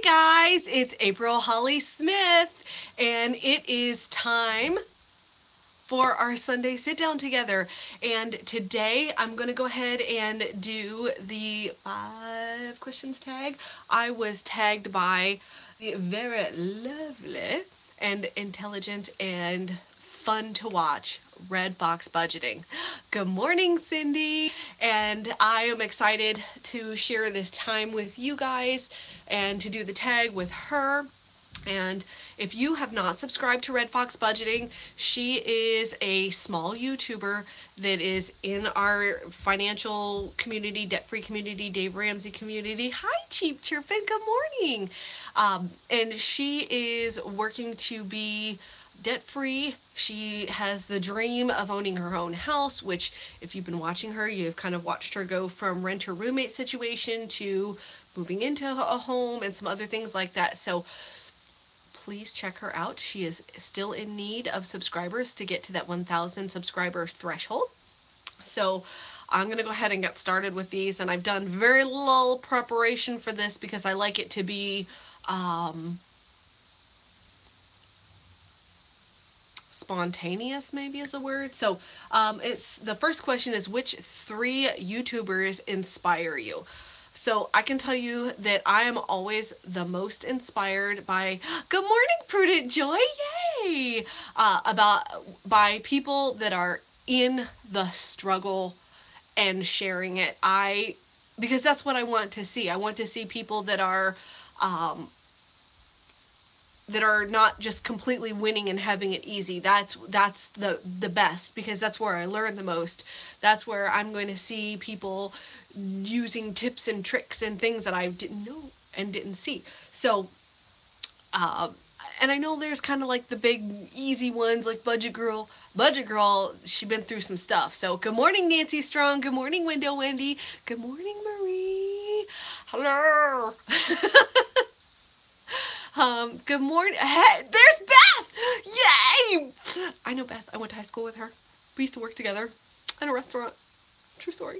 guys, it's April Holly Smith, and it is time for our Sunday sit down together. And today I'm going to go ahead and do the 5 questions tag. I was tagged by the very lovely and intelligent and fun to watch Red Box Budgeting. Good morning, Cindy, and I am excited to share this time with you guys and to do the tag with her. And if you have not subscribed to Red Fox Budgeting, she is a small YouTuber that is in our financial community, debt-free community, Dave Ramsey community. Hi, Cheap Chirpin. Good morning. And she is working to be debt-free. She has the dream of owning her own house, which if you've been watching her, you've kind of watched her go from renter-roommate situation to moving into a home and some other things like that. So please check her out. She is still in need of subscribers to get to that 1,000 subscriber threshold. So I'm going to go ahead and get started with these, and I've done very little preparation for this because I like it to be spontaneous, maybe is a word. So it's the first question is, which 3 YouTubers inspire you? So I can tell you that I am always the most inspired by, good morning, Prudent Joy, yay! By people that are in the struggle and sharing it. Because that's what I want to see. I want to see people that are not just completely winning and having it easy. That's the best, because that's where I learn the most. That's where I'm going to see people using tips and tricks and things that I didn't know and didn't see. So, and I know there's kind of like the big easy ones like Budget Girl. Budget Girl, she's been through some stuff. So good morning, Nancy Strong. Good morning, Window Wendy. Good morning, Marie. Hello. Good morning. Hey, there's Beth! Yay! I know Beth. I went to high school with her. We used to work together in a restaurant. True story.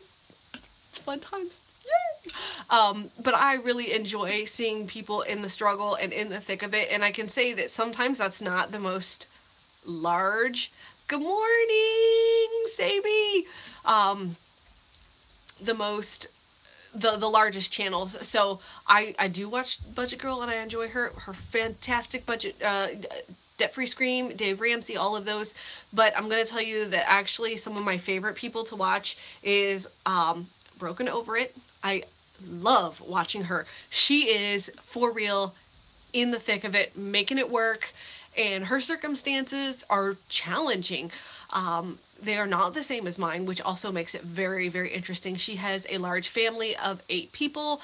It's fun times. Yay! But I really enjoy seeing people in the struggle and in the thick of it. And I can say that sometimes that's not the most large. Good morning, Sabi. The largest channels. So I do watch Budget Girl and I enjoy her fantastic budget debt-free Scream, Dave Ramsey, all of those. But I'm going to tell you that actually some of my favorite people to watch is Broken Over It. I love watching her. She is for real in the thick of it, making it work, and her circumstances are challenging. They are not the same as mine, which also makes it very, very interesting. She has a large family of 8 people.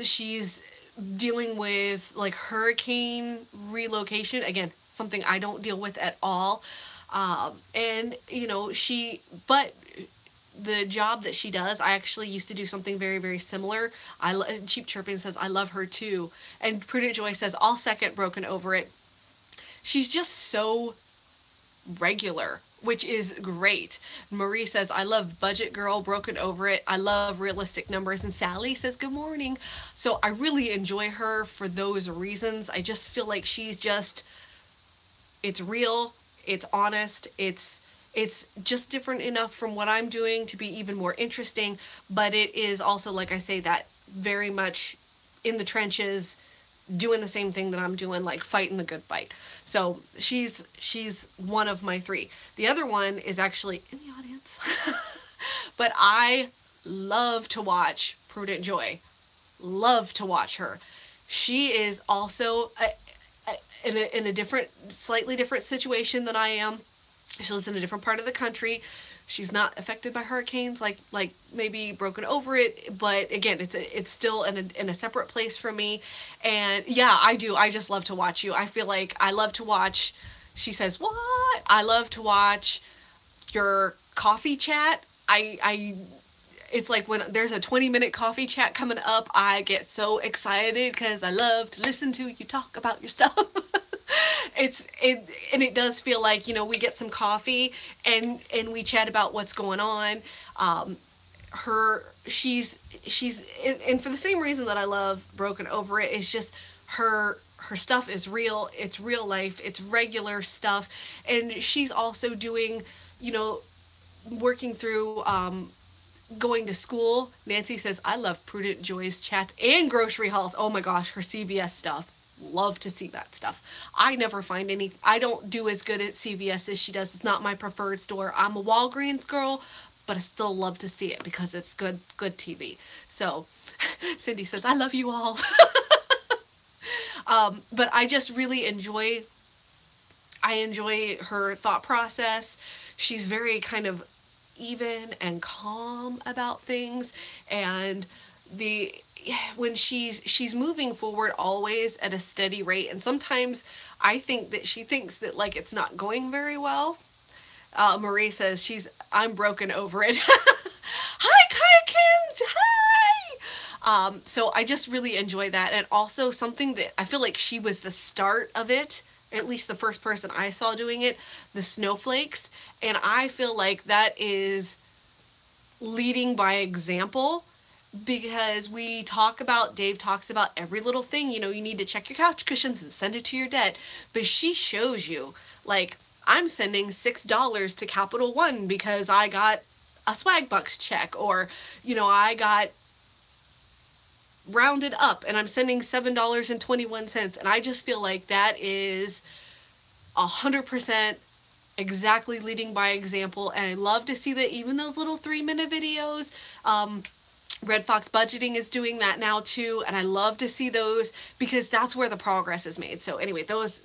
She's dealing with like hurricane relocation. Again, something I don't deal with at all. And you know, but the job that she does, I actually used to do something very, very similar. Cheap Chirping says, I love her too. And Prudent Joy says, I'll second Broken Over It. She's just so regular, which is great. Marie says, I love Budget Girl, Broken Over It. I love Realistic Numbers. And Sally says, good morning. So I really enjoy her for those reasons. I just feel like she's just, it's real, it's honest, it's just different enough from what I'm doing to be even more interesting. But it is also, like I say, that very much in the trenches, doing the same thing that I'm doing, like fighting the good fight. So she's one of my 3. The other one is actually in the audience. But I love to watch Prudent Joy. Love to watch her. She is also in a different, slightly different situation than I am. She lives in a different part of the country. She's not affected by hurricanes like maybe Broken Over It, but again, it's still in a separate place from me. And yeah, I do. I just love to watch you. I feel like I love to watch. She says, "What?" I love to watch your coffee chat. It's like when there's a 20-minute coffee chat coming up, I get so excited because I love to listen to you talk about your stuff. It does feel like, you know, we get some coffee and we chat about what's going on. She's she's and for the same reason that I love Broken Over It, is just her stuff is real. It's real life. It's regular stuff, and she's also doing, you know, working through going to school. Nancy says, I love Prudent Joy's chats and grocery hauls. Oh my gosh, her CVS stuff. Love to see that stuff. I never find any, I don't do as good at CVS as she does. It's not my preferred store. I'm a Walgreens girl, but I still love to see it because it's good TV. So Cindy says, I love you all. But I just really I enjoy her thought process. She's very kind of even and calm about things, and the when she's moving forward always at a steady rate, and sometimes I think that she thinks that like it's not going very well. Marie says I'm broken over it. Hi Kayakins, hi. So I just really enjoy that, and also something that I feel like she was the start of it, at least the first person I saw doing it, the snowflakes. And I feel like that is leading by example, because Dave talks about every little thing, you know, you need to check your couch cushions and send it to your debt. But she shows you, like, I'm sending $6 to Capital One because I got a swag bucks check, or, you know, I got rounded up and I'm sending $7.21. And I just feel like that is 100% exactly leading by example. And I love to see that even those little 3-minute videos, Red Fox Budgeting is doing that now too, and I love to see those because that's where the progress is made. So anyway, those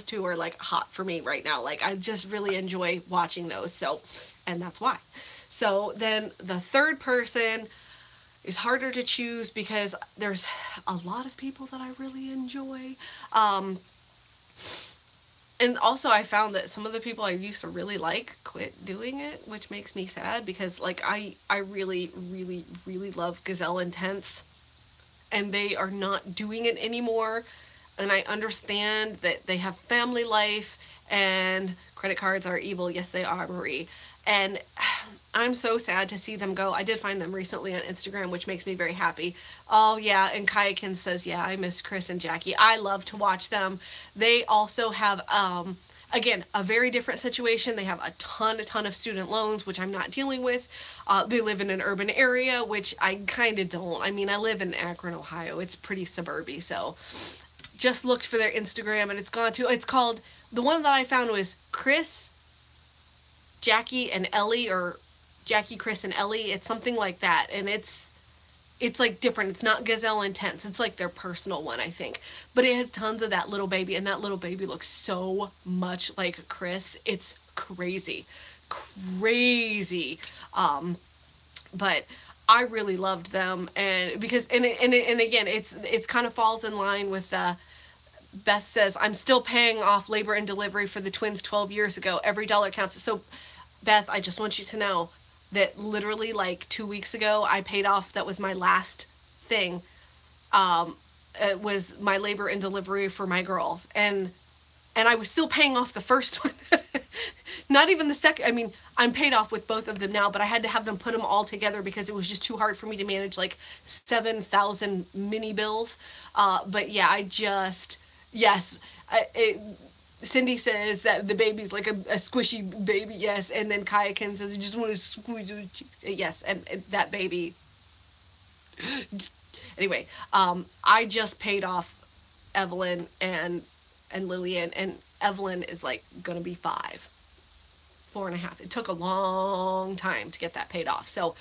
two are like hot for me right now. Like, I just really enjoy watching those. So, and that's why. So then the third person is harder to choose because there's a lot of people that I really enjoy. And also I found that some of the people I used to really like quit doing it, which makes me sad because like I really, really, really love Gazelle Intense, and they are not doing it anymore. And I understand that they have family life and credit cards are evil. Yes, they are, Marie. And I'm so sad to see them go. I did find them recently on Instagram, which makes me very happy. Oh, yeah, and Kayakin says, yeah, I miss Chris and Jackie. I love to watch them. They also have, again, a very different situation. They have a ton of student loans, which I'm not dealing with. They live in an urban area, which I kind of don't. I mean, I live in Akron, Ohio. It's pretty suburby, so just looked for their Instagram, and it's called, the one that I found was Chris, Jackie, and Ellie, or Jackie, Chris, and Ellie. It's something like that, and it's like different. It's not Gazelle Intense. It's like their personal one, I think. But it has tons of that little baby, and that little baby looks so much like Chris. It's crazy. Crazy. But I really loved them, and because and again, it's kind of falls in line with Beth says, I'm still paying off labor and delivery for the twins 12 years ago. Every dollar counts. So Beth, I just want you to know that literally like 2 weeks ago, I paid off, that was my last thing. It was my labor and delivery for my girls. And I was still paying off the first one. Not even the second. I mean, I'm paid off with both of them now, but I had to have them put them all together because it was just too hard for me to manage like 7,000 mini bills. But yeah, yes. Cindy says that the baby's like a squishy baby, yes. And then Kayakin says, I just want to squeeze your cheeks. Yes, and that baby. Anyway, I just paid off Evelyn and Lillian, and Evelyn is like gonna be 4.5. It took a long time to get that paid off. So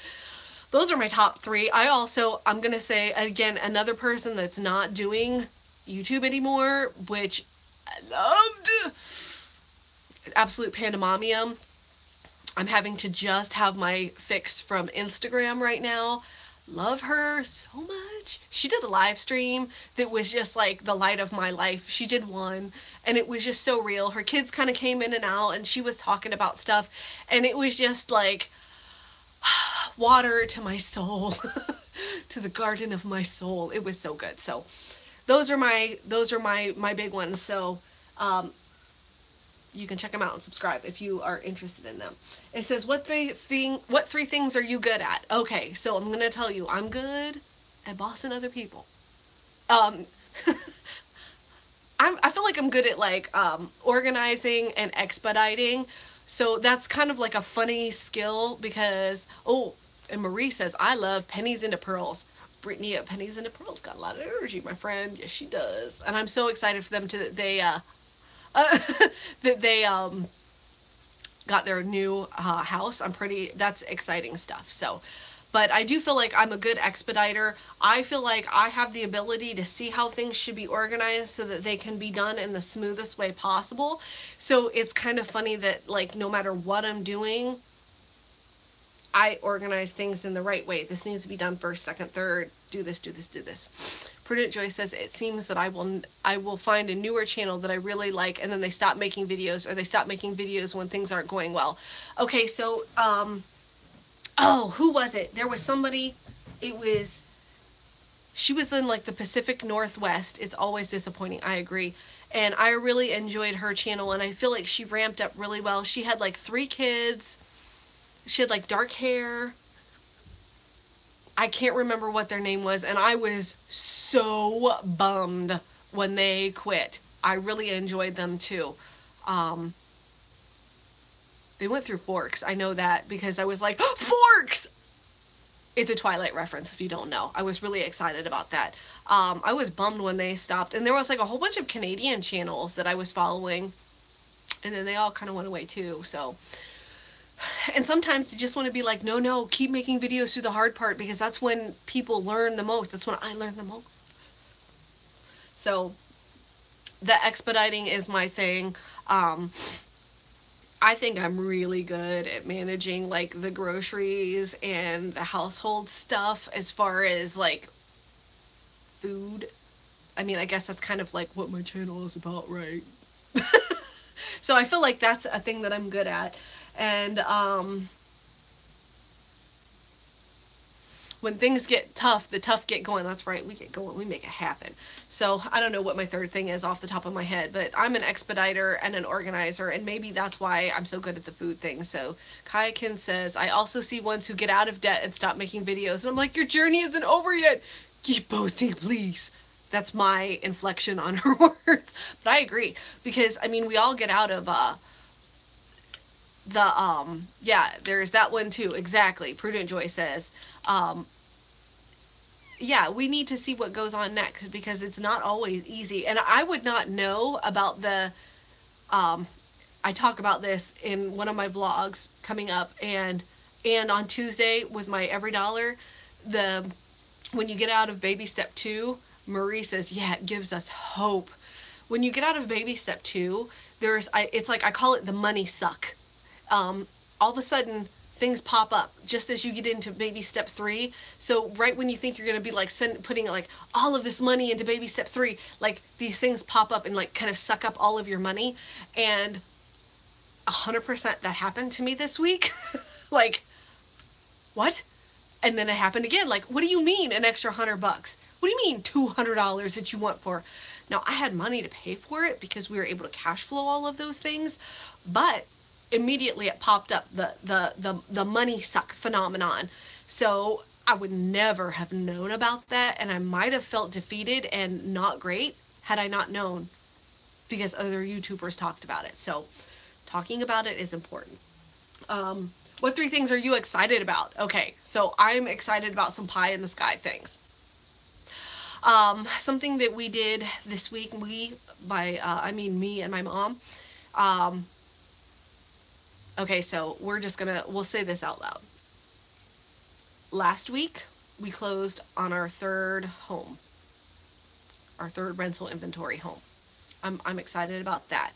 those are my top 3. I'm gonna say again, another person that's not doing YouTube anymore, which I loved. Absolute pandemonium. I'm having to just have my fix from Instagram right now. Love her so much. She did a live stream that was just like the light of my life. She did one, and it was just so real. Her kids kind of came in and out, and she was talking about stuff, and it was just like water to my soul, to the garden of my soul. It was so good. So those are my big ones. So you can check them out and subscribe if you are interested in them. It says, what three things are you good at? Okay, so I'm gonna tell you, I'm good at bossing other people. Um, I feel like I'm good at like organizing and expediting. So that's kind of like a funny skill because, oh, and Marie says, I love pennies into pearls. Brittany at Pennies into Pearls got a lot of energy, my friend. Yes, she does. And I'm so excited for them to, that they got their new house. That's exciting stuff. So, but I do feel like I'm a good expediter. I feel like I have the ability to see how things should be organized so that they can be done in the smoothest way possible. So it's kind of funny that, like, no matter what I'm doing, I organize things in the right way. This needs to be done first, second, third. Do this, do this, do this. Prudent Joy says, it seems that I will find a newer channel that I really like, and then they stop making videos, or they stop making videos when things aren't going well. Okay, so oh, who was it? There was somebody. She was in like the Pacific Northwest. It's always disappointing. I agree. And I really enjoyed her channel, and I feel like she ramped up really well. She had like 3 kids. She had like dark hair. I can't remember what their name was, and I was so bummed when they quit. I really enjoyed them too. They went through Forks. I know that because I was like, oh, Forks! It's a Twilight reference if you don't know. I was really excited about that. I was bummed when they stopped, and there was like a whole bunch of Canadian channels that I was following, and then they all kind of went away too, so. And sometimes you just want to be like, no, keep making videos through the hard part, because that's when people learn the most. That's when I learn the most. So the expediting is my thing. I think I'm really good at managing like the groceries and the household stuff as far as like food. I mean, I guess that's kind of like what my channel is about, right? So I feel like that's a thing that I'm good at. And when things get tough, the tough get going. That's right, we get going, we make it happen. So I don't know what my third thing is off the top of my head, but I'm an expediter and an organizer, and maybe that's why I'm so good at the food thing. So Kayakin says, I also see ones who get out of debt and stop making videos. And I'm like, your journey isn't over yet. Keep posting, please. That's my inflection on her words. But I agree, because I mean, we all get out of yeah, there's that one too. Exactly. Prudent Joy says, yeah, we need to see what goes on next, because it's not always easy. And I would not know about the, I talk about this in one of my vlogs coming up, and on Tuesday with my Every Dollar, when you get out of baby step 2, Marie says, yeah, it gives us hope. When you get out of baby step 2, it's like, I call it the money suck. All of a sudden things pop up just as you get into baby step 3. So right when you think you're going to be like putting like all of this money into baby step 3, like these things pop up and like kind of suck up all of your money. And 100% that happened to me this week. Like, what? And then it happened again. Like, what do you mean an extra $100? What do you mean $200 that you want for? Now, I had money to pay for it because we were able to cash flow all of those things, but immediately it popped up, the money suck phenomenon. So I would never have known about that, and I might have felt defeated and not great had I not known, because other YouTubers talked about it. So talking about it is important. What 3 things are you excited about? Okay, so I'm excited about some pie in the sky things. Something that we did this week, I mean me and my mom. Okay, so we'll say this out loud. Last week, we closed on our 3rd home, our 3rd rental inventory home. I'm excited about that.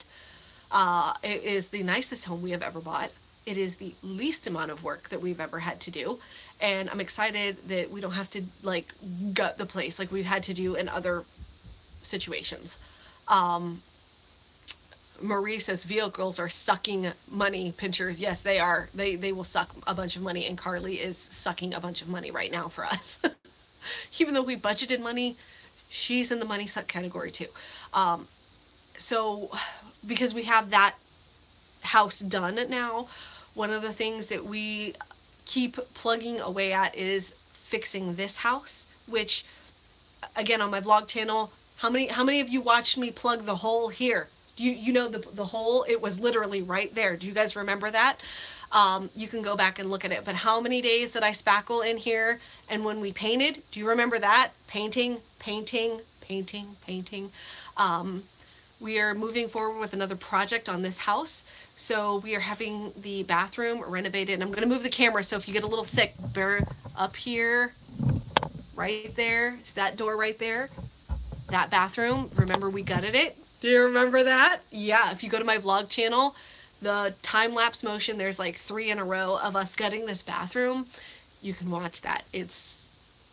It is the nicest home we have ever bought. It is the least amount of work that we've ever had to do. And I'm excited that we don't have to like gut the place like we've had to do in other situations. Marie says vehicles are sucking money pinchers. Yes, they are. They will suck a bunch of money, and Carly is sucking a bunch of money right now for us. Even though we budgeted money, she's in the money suck category too. So because we have that house done now, one of the things that we keep plugging away at is fixing this house, which again on my vlog channel, how many of you watched me plug the hole here? You know the hole, it was literally right there. Do you guys remember that? You can go back and look at it. But how many days did I spackle in here? And when we painted, do you remember that? Painting, painting, painting, painting. We are moving forward with another project on this house. So we are having the bathroom renovated. And I'm going to move the camera, so if you get a little sick, bear up here, right there. It's that door right there. That bathroom, remember we gutted it? Do you remember that? Yeah, if you go to my vlog channel, the time-lapse motion, there's like 3 in a row of us gutting this bathroom. You can watch that. It's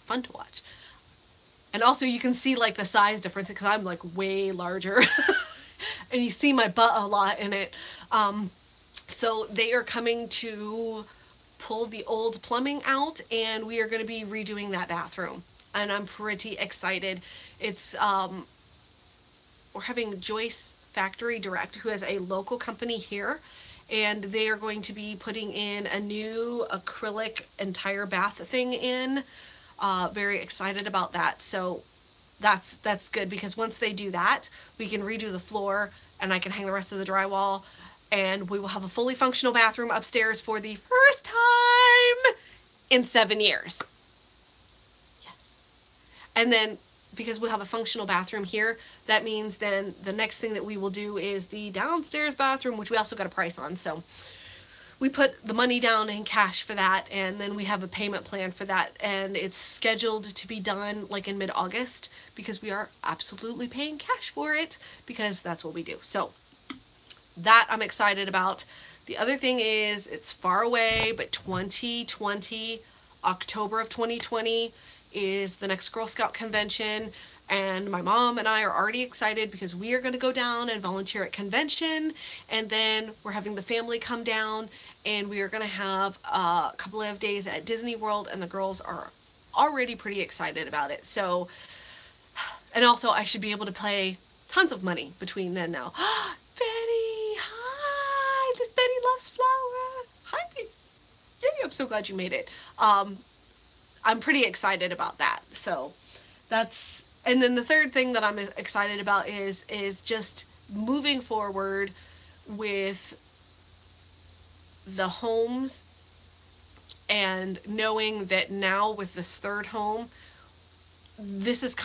fun to watch. And also you can see like the size difference because I'm like way larger. And you see my butt a lot in it. So they are coming to pull the old plumbing out, and we are going to be redoing that bathroom. And I'm pretty excited. It's we're having Joyce Factory Direct, who is a local company here, and they are going to be putting in a new acrylic entire bath thing in. Very excited about that. So that's good, because once they do that, we can redo the floor and I can hang the rest of the drywall, and we will have a fully functional bathroom upstairs for the first time in 7 years. Yes. And then because we'll have a functional bathroom here, that means then the next thing that we will do is the downstairs bathroom, which we also got a price on. So we put the money down in cash for that, and then we have a payment plan for that, and it's scheduled to be done like in mid-August, because we are absolutely paying cash for it, because that's what we do. So that I'm excited about. The other thing is, it's far away, but 2020, October of 2020 is the next Girl Scout convention, and my mom and I are already excited because we are going to go down and volunteer at convention, and then we're having the family come down, and we are going to have a couple of days at Disney World, and the girls are already pretty excited about it. So, and also I should be able to pay tons of money between then and now. Betty, hi! This Betty loves flour. Hi! Yay! I'm so glad you made it. I'm pretty excited about that. So that's, and then the third thing that I'm excited about is just moving forward with the homes, and knowing that now with this third home, this is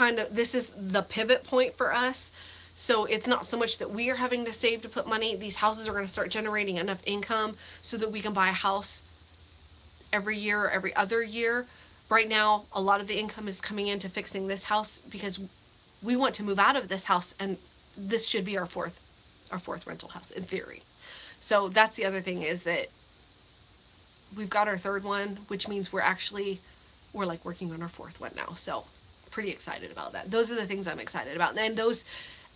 the pivot point for us. So it's not so much that we are having to save to put money. These houses are going to start generating enough income so that we can buy a house every year or every other year. Right now, a lot of the income is coming into fixing this house because we want to move out of this house, and this should be our fourth rental house in theory. So that's the other thing, is that we've got our third one, which means we're like working on our fourth one now. So pretty excited about that. Those are the things I'm excited about. And those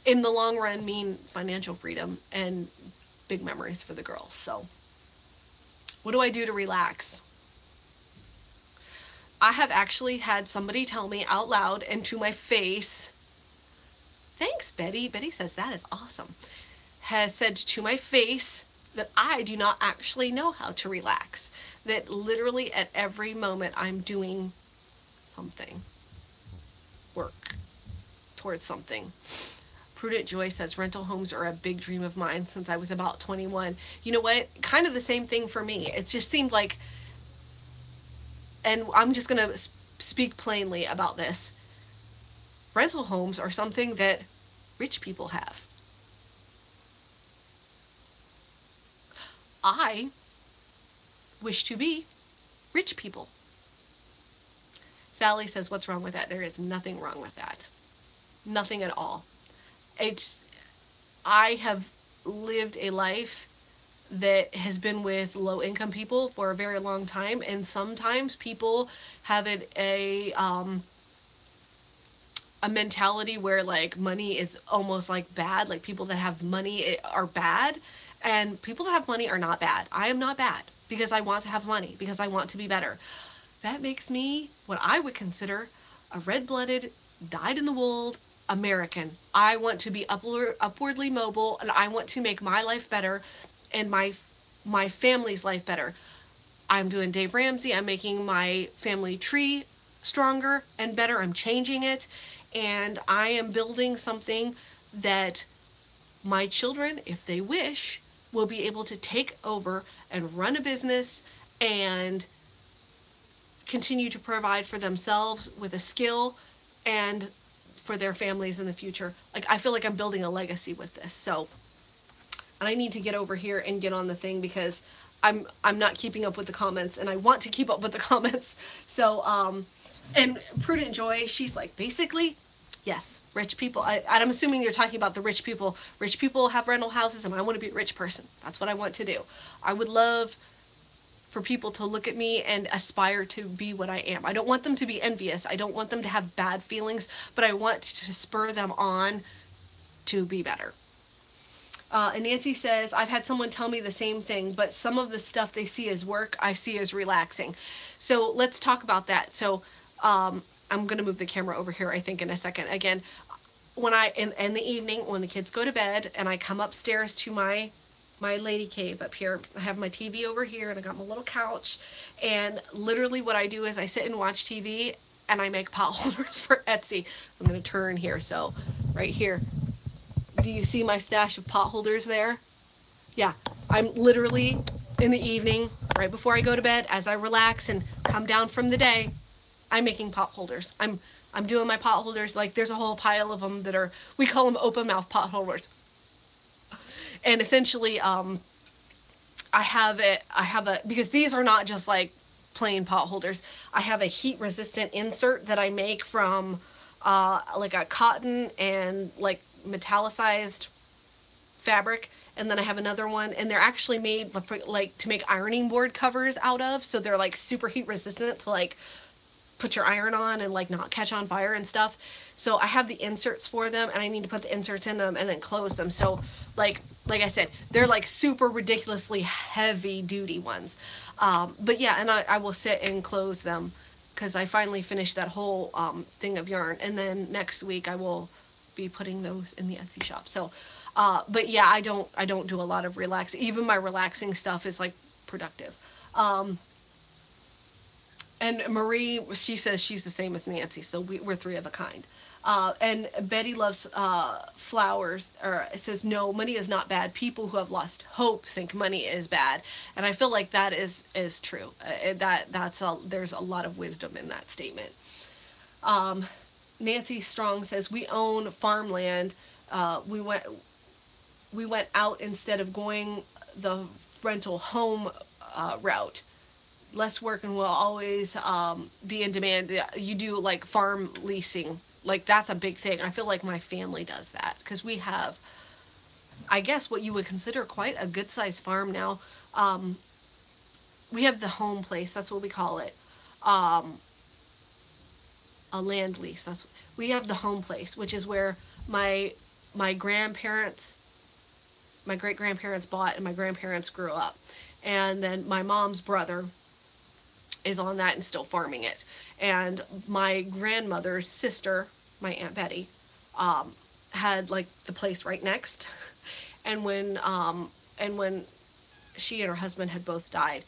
in the long run mean financial freedom and big memories for the girls. So what do I do to relax? I have actually had somebody tell me out loud and to my face, thanks, Betty. Betty says that is awesome. Has said to my face that I do not actually know how to relax. That literally at every moment I'm doing something. Work towards something. Prudent Joy says rental homes are a big dream of mine since I was about 21. You know what? Kind of the same thing for me. It just seemed like, and I'm just going to speak plainly about this. Rental homes are something that rich people have. I wish to be rich people. Sally says, what's wrong with that? There is nothing wrong with that. Nothing at all. I have lived a life that has been with low income people for a very long time, and sometimes people have a mentality where like money is almost like bad, like people that have money are bad, and people that have money are not bad. I am not bad because I want to have money, because I want to be better. That makes me what I would consider a red-blooded, dyed-in-the-wool American. I want to be upwardly mobile, and I want to make my life better. and my family's life better. I'm doing Dave Ramsey. I'm making my family tree stronger and better. I'm changing it. And I am building something that my children, if they wish, will be able to take over and run a business and continue to provide for themselves with a skill and for their families in the future. Like, I feel like I'm building a legacy with this. So, and I need to get over here and get on the thing because I'm not keeping up with the comments, and I want to keep up with the comments. So, and Prudent Joy, she's like, basically, yes, rich people. I'm assuming you're talking about the rich people. Rich people have rental houses, and I want to be a rich person. That's what I want to do. I would love for people to look at me and aspire to be what I am. I don't want them to be envious. I don't want them to have bad feelings, but I want to spur them on to be better. And Nancy says, I've had someone tell me the same thing, but some of the stuff they see as work, I see as relaxing. So let's talk about that. So I'm going to move the camera over here, I think, in a second. Again, when in the evening, when the kids go to bed and I come upstairs to my lady cave up here, I have my TV over here and I got my little couch. And literally what I do is I sit and watch TV and I make pot holders for Etsy. I'm going to turn here. So right here. Do you see my stash of pot holders there? Yeah, I'm literally in the evening, right before I go to bed, as I relax and come down from the day, I'm making pot holders. I'm doing my pot holders. Like, there's a whole pile of them that are, we call them open mouth pot holders. And essentially, I have because these are not just like plain pot holders. I have a heat resistant insert that I make from like a cotton and like metallicized fabric, and then I have another one, and they're actually made for, like, to make ironing board covers out of, so they're like super heat resistant to like put your iron on and like not catch on fire and stuff. So I have the inserts for them, and I need to put the inserts in them and then close them. So like I said, they're like super ridiculously heavy duty ones. But yeah, and I will sit and close them because I finally finished that whole thing of yarn, and then next week I will be putting those in the Etsy shop. So, but yeah, I don't do a lot of relaxing. Even my relaxing stuff is like productive. And Marie, she says she's the same as Nancy, so we're three of a kind. And Betty loves flowers, or it says, no, money is not bad. People who have lost hope think money is bad. And I feel like that is true. There's a lot of wisdom in that statement. Nancy Strong says, we own farmland. We went out instead of going the rental home route. Less work and will always be in demand. You do like farm leasing. Like, that's a big thing. I feel like my family does that because we have, I guess, what you would consider quite a good sized farm now. We have the home place. That's what we call it. A land lease. We have the home place, which is where my grandparents, my great grandparents bought, and my grandparents grew up. And then my mom's brother is on that and still farming it. And my grandmother's sister, my Aunt Betty, had like the place right next. And when she and her husband had both died,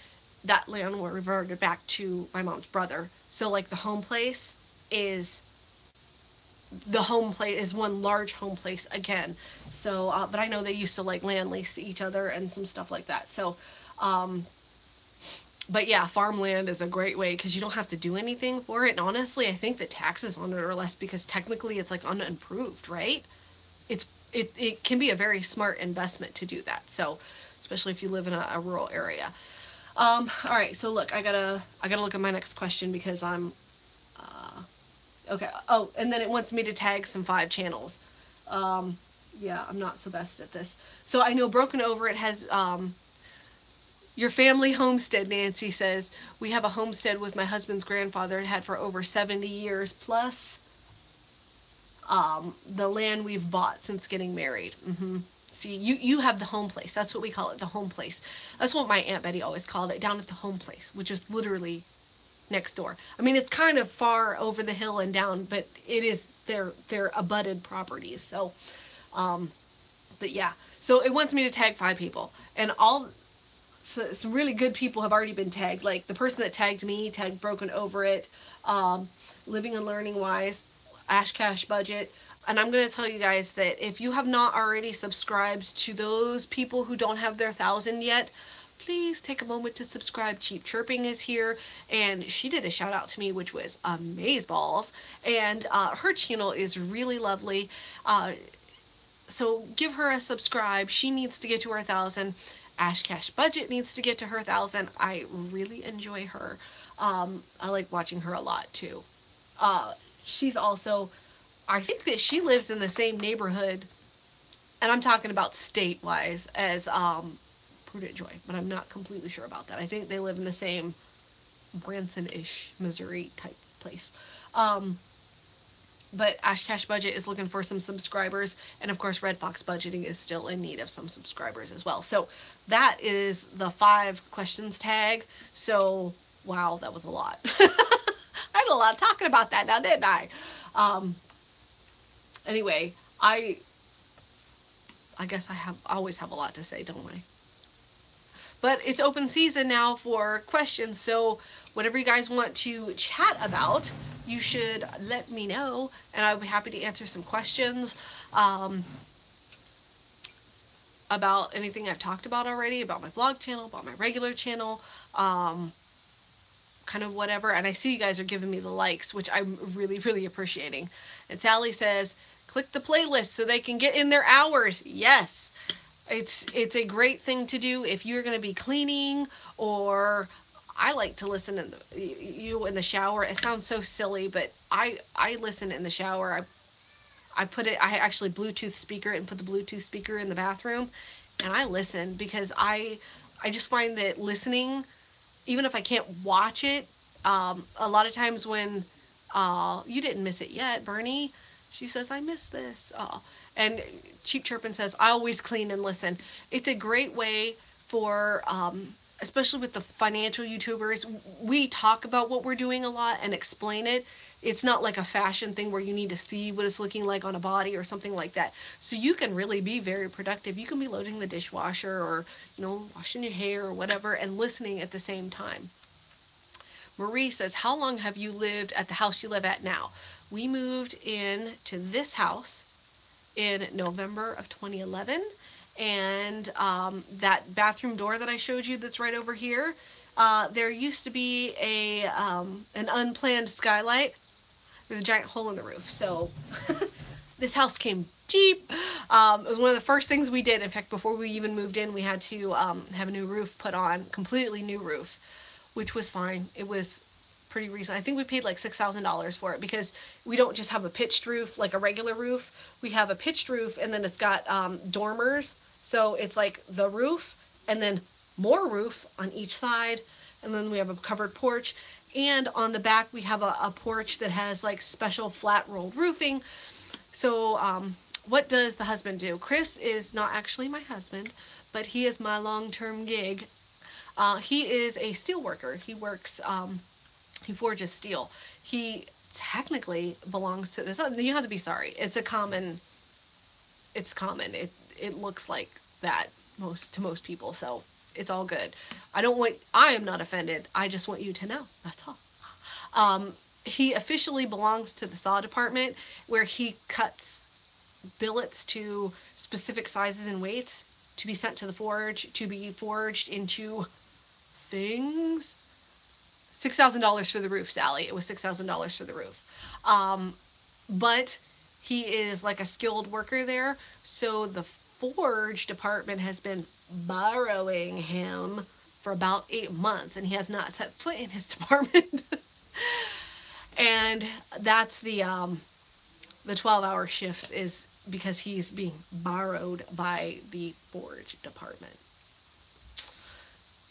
that land were reverted back to my mom's brother. So like the home place is one large home place again. So but I know they used to like land lease to each other and some stuff like that. So but yeah, farmland is a great way because you don't have to do anything for it. And honestly, I think the taxes on it are less because technically it's like unimproved, right? It can be a very smart investment to do that. So especially if you live in a rural area. All right, so look, I gotta look at my next question because I'm okay. Oh, and then it wants me to tag some 5 channels. Yeah, I'm not so best at this. So I know Broken Over, it has your family homestead, Nancy says. We have a homestead with my husband's grandfather. It had for over 70 years, plus the land we've bought since getting married. See, you have the home place. That's what we call it, the home place. That's what my Aunt Betty always called it, down at the home place, which is literally next door. I mean, it's kind of far over the hill and down, but it is, they're abutted properties. So, But yeah, so it wants me to tag 5 people, and all some really good people have already been tagged. Like the person that tagged me tagged Broken Over It, um, Living and Learning Wise, Ash Cash Budget. And I'm going to tell you guys that if you have not already subscribed to those people who don't have their 1,000 yet, please take a moment to subscribe. Cheap Chirping is here, and she did a shout out to me, which was amazeballs. And her channel is really lovely. So give her a subscribe. She needs to get to her 1,000. Ash Cash Budget needs to get to her 1,000. I really enjoy her. I like watching her a lot too. She's also, I think that she lives in the same neighborhood, and I'm talking about state-wise, as Prudent Joy, but I'm not completely sure about that. I think they live in the same Branson-ish, Missouri type place. But Ash Cash Budget is looking for some subscribers, and of course Red Fox Budgeting is still in need of some subscribers as well. So that is the 5 questions tag. So wow, that was a lot. I had a lot talking about that now, didn't I? Anyway, I guess I always have a lot to say, don't I? But it's open season now for questions, so whatever you guys want to chat about, you should let me know, and I'll be happy to answer some questions about anything I've talked about already, about my vlog channel, about my regular channel, kind of whatever. And I see you guys are giving me the likes, which I'm really, really appreciating. And Sally says, click the playlist so they can get in their hours. Yes. It's a great thing to do if you're going to be cleaning, or I like to listen in the shower. It sounds so silly, but I listen in the shower. I actually Bluetooth speaker it and put the Bluetooth speaker in the bathroom, and I listen because I just find that listening, even if I can't watch it, a lot of times when you didn't miss it yet, Bernie. She says, I missed this. Oh. And Cheap Chirpin says, I always clean and listen. It's a great way for, especially with the financial YouTubers, we talk about what we're doing a lot and explain it. It's not like a fashion thing where you need to see what it's looking like on a body or something like that. So you can really be very productive. You can be loading the dishwasher, or, washing your hair or whatever, and listening at the same time. Marie says, how long have you lived at the house you live at now? We moved in to this house in November of 2011, and that bathroom door that I showed you that's right over here, there used to be an unplanned skylight. There's a giant hole in the roof, so this house came cheap. It was one of the first things we did. In fact, before we even moved in, we had to have a new roof put on, completely new roof, which was fine. It was pretty recent. I think we paid like $6,000 for it, because we don't just have a pitched roof like a regular roof. We have a pitched roof, and then it's got dormers. So it's like the roof and then more roof on each side. And then we have a covered porch. And on the back, we have a porch that has like special flat rolled roofing. So what does the husband do? Chris is not actually my husband, but he is my long-term gig. He is a steel worker. He works... he forges steel. He technically belongs to this. You have to be sorry. It's common. It looks like that to most people. So it's all good. I am not offended. I just want you to know. That's all. He officially belongs to the saw department, where he cuts billets to specific sizes and weights to be sent to the forge, to be forged into things. $6,000 for the roof, Sally. It was $6,000 for the roof. But he is like a skilled worker there. So the forge department has been borrowing him for about 8 months, and he has not set foot in his department. And that's the 12-hour shifts is because he's being borrowed by the forge department.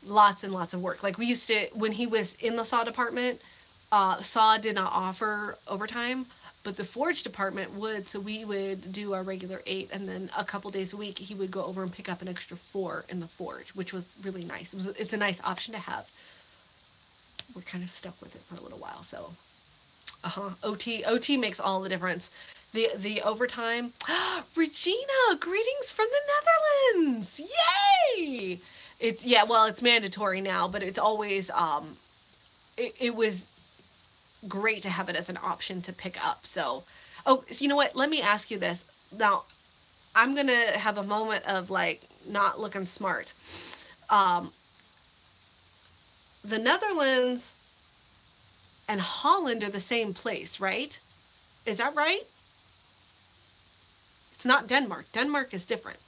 Lots and lots of work. Like we used to, when he was in the saw department, saw did not offer overtime, but the forge department would. So we would do our regular 8, and then a couple days a week he would go over and pick up an extra 4 in the forge, which was really nice. It's a nice option to have. We're kind of stuck with it for a little while. So OT makes all the difference. the overtime. Regina, greetings from the Netherlands! Yay! It's yeah, well, it's mandatory now, but it's always it was great to have it as an option to pick up. So, oh, you know what? Let me ask you this. Now, I'm going to have a moment of like not looking smart. Um, the Netherlands and Holland are the same place, right? Is that right? It's not Denmark. Denmark is different.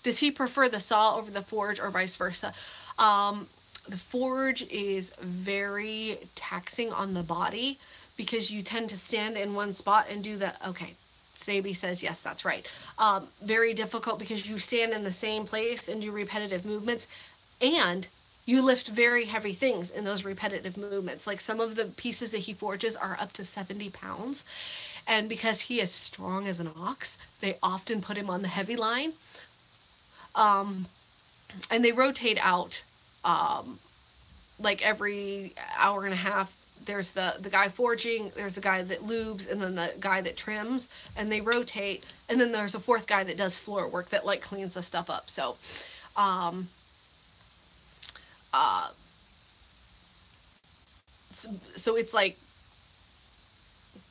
Does he prefer the saw over the forge or vice versa? The forge is very taxing on the body because you tend to stand in one spot and do the, okay, Sabi says, yes, that's right. Very difficult because you stand in the same place and do repetitive movements, and you lift very heavy things in those repetitive movements. Like some of the pieces that he forges are up to 70 pounds. And because he is strong as an ox, they often put him on the heavy line. And they rotate out like every hour and a half. There's the guy forging, there's the guy that lubes, and then the guy that trims, and they rotate. And then there's a fourth guy that does floor work that like cleans the stuff up. So, uh, so it's like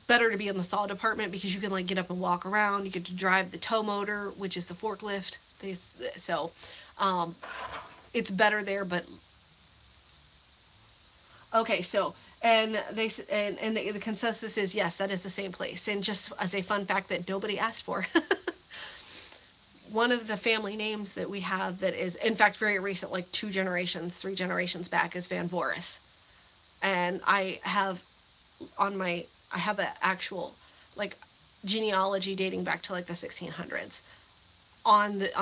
better to be in the saw department because you can like get up and walk around. You get to drive the tow motor, which is the forklift. So it's better there, but okay. So and the consensus is yes, that is the same place. And just as a fun fact that nobody asked for, one of the family names that we have that is in fact very recent, like 3 generations back, is Van Voris, and I have an actual like genealogy dating back to like the 1600s on the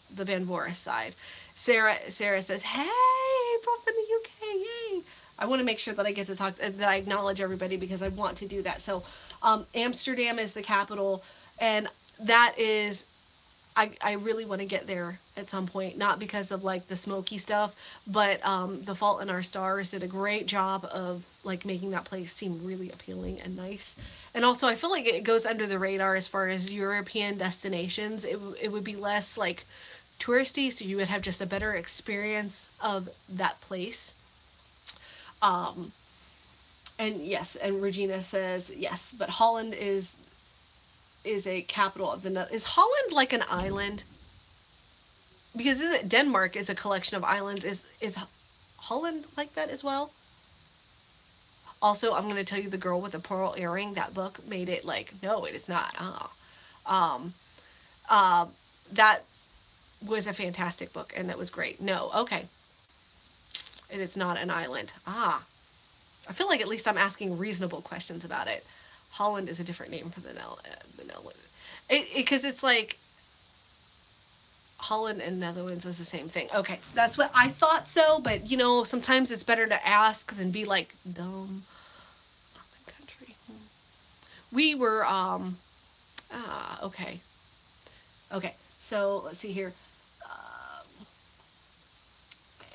Van Voris side. Sarah says, "Hey, bro from the UK, yay!" I want to make sure that I get to talk, that I acknowledge everybody because I want to do that. So, Amsterdam is the capital, and that is, I really want to get there at some point, not because of like the smoky stuff, but The Fault in Our Stars did a great job of like making that place seem really appealing and nice. And also I feel like it goes under the radar as far as European destinations. It would be less like touristy, so you would have just a better experience of that place. And yes, and Regina says yes, but Holland is a capital of the Is Holland like an island? Because is it Denmark is a collection of islands? Is Holland like that as well? Also, I'm going to tell you, The Girl with the Pearl Earring, that book made it like, no, it is not. That was a fantastic book, and that was great. No, okay. It is not an island. I feel like at least I'm asking reasonable questions about it. Holland is a different name for the Netherlands. Because it's like Holland and Netherlands is the same thing. Okay, that's what I thought so, but you know, sometimes it's better to ask than be like, dumb. Country. We were, okay. Okay, so let's see here.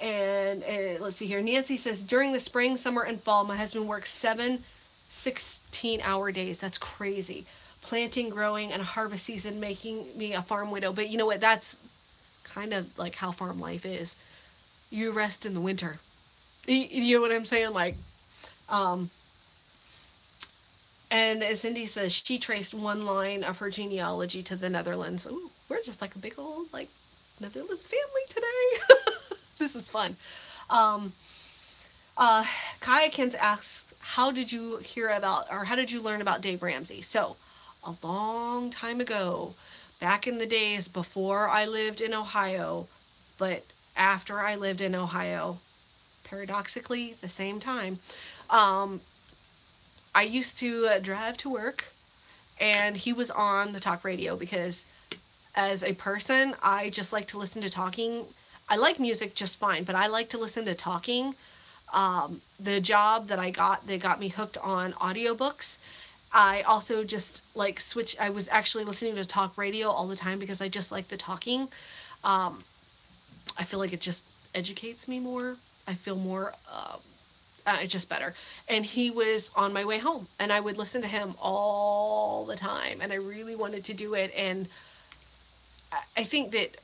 And let's see here. Nancy says, during the spring, summer, and fall, my husband works 7 16-hour days. That's crazy. Planting, growing, and harvest season, making me a farm widow. But you know what? That's kind of like how farm life is. You rest in the winter. You know what I'm saying? Like, and as Cindy says, she traced one line of her genealogy to the Netherlands. Ooh, we're just like a big old, like, Netherlands family today. This is fun. Kayakins asks, how did you learn about Dave Ramsey? So, a long time ago, back in the days before I lived in Ohio, but after I lived in Ohio, paradoxically, the same time, I used to drive to work, and he was on the talk radio because as a person, I just like to listen to talking. I like music just fine, but I like to listen to talking. The job that I got, they got me hooked on audiobooks. I also just like I was actually listening to talk radio all the time because I just like the talking. I feel like it just educates me more. I feel more It's just better. And he was on my way home, and I would listen to him all the time, and I really wanted to do it. And I think that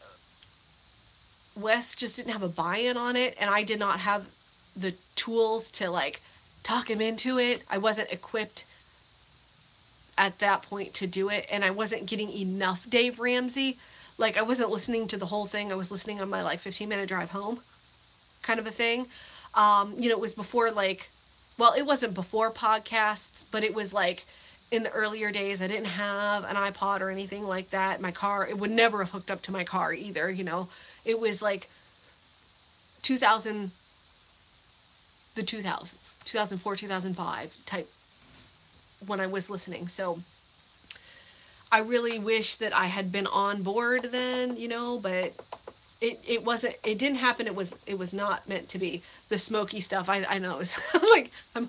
Wes just didn't have a buy-in on it, and I did not have the tools to like talk him into it. I wasn't equipped at that point to do it, and I wasn't getting enough Dave Ramsey. Like, I wasn't listening to the whole thing. I was listening on my like 15-minute drive home, kind of a thing. It was before like, well, it wasn't before podcasts, but it was like in the earlier days. I didn't have an iPod or anything like that. My car, it would never have hooked up to my car either. It was like 2000, the 2000s, 2004, 2005 type when I was listening. So I really wish that I had been on board then, but it didn't happen. It was not meant to be. The smoky stuff, I know, it's like I'm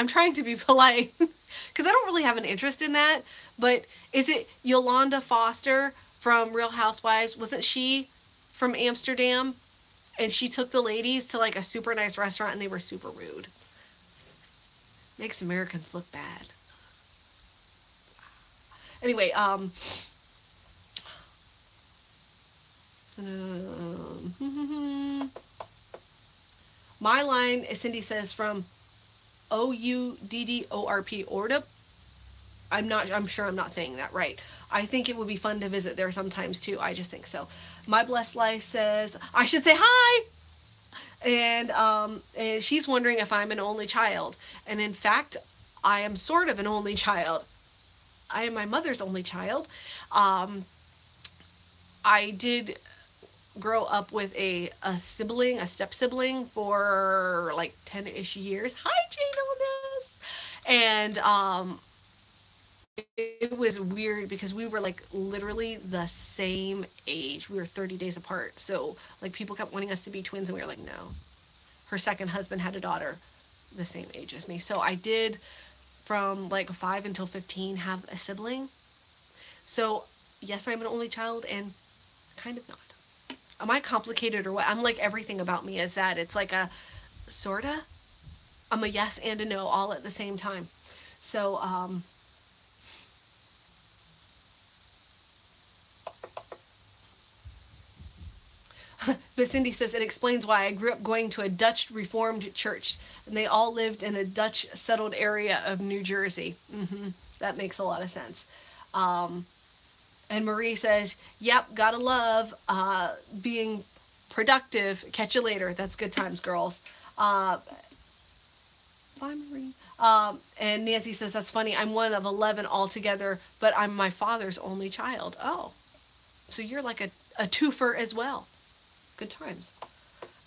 trying to be polite because I don't really have an interest in that. But is it Yolanda Foster from Real Housewives? Wasn't she from Amsterdam? And she took the ladies to like a super nice restaurant, and they were super rude. Makes Americans look bad. Anyway, my line, as Cindy says, from OUDDORP, Ordup. I'm sure I'm not saying that right. I think it would be fun to visit there sometimes too. I just think so. My Blessed Life says I should say hi. And she's wondering if I'm an only child. And in fact, I am sort of an only child. I am my mother's only child. I did grow up with a step sibling for like 10-ish years. Hi, Jane Illness. And it was weird because we were like literally the same age. We were 30 days apart. So like people kept wanting us to be twins, and we were like, no. Her second husband had a daughter the same age as me. So I did, from like 5 until 15, have a sibling. So yes, I'm an only child, and kind of not. Am I complicated or what? I'm like, everything about me is that. It's like a sorta. I'm a yes and a no all at the same time. So but Cindy says it explains why I grew up going to a Dutch Reformed church, and they all lived in a Dutch settled area of New Jersey. That makes a lot of sense. And Marie says, yep, gotta love being productive. Catch you later. That's good times, girls. Bye, Marie. And Nancy says, that's funny. I'm one of 11 altogether, but I'm my father's only child. Oh, so you're like a twofer as well. Good times.